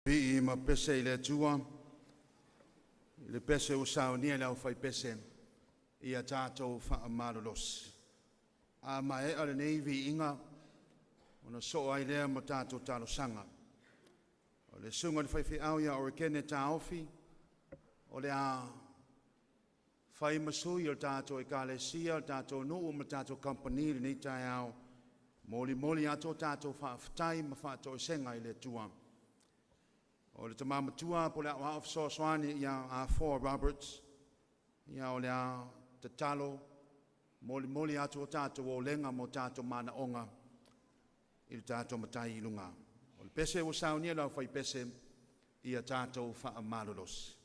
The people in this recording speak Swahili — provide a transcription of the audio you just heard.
Vi ma pese le tua, le pese usau ni la fai pese, ia tato fa amalos. A mai ale nei vi inga, ona so ai lea mo tato talo sanga. O le sunga le fai au ia o kene ta ofi, o le a fai masui o tato e kalesia, o tato nuu mo tato company ni tai au, moli ato tato fa aftai ma fa to senga ile tua. O le tamama tua po le a ofso swani ia a 4 Roberts, ia o le a tatalo, moli ato tato o lenga mo tato mana onga, il tato matai ilunga. O le pese o saunia lau fai pese ia tato fa amalolos.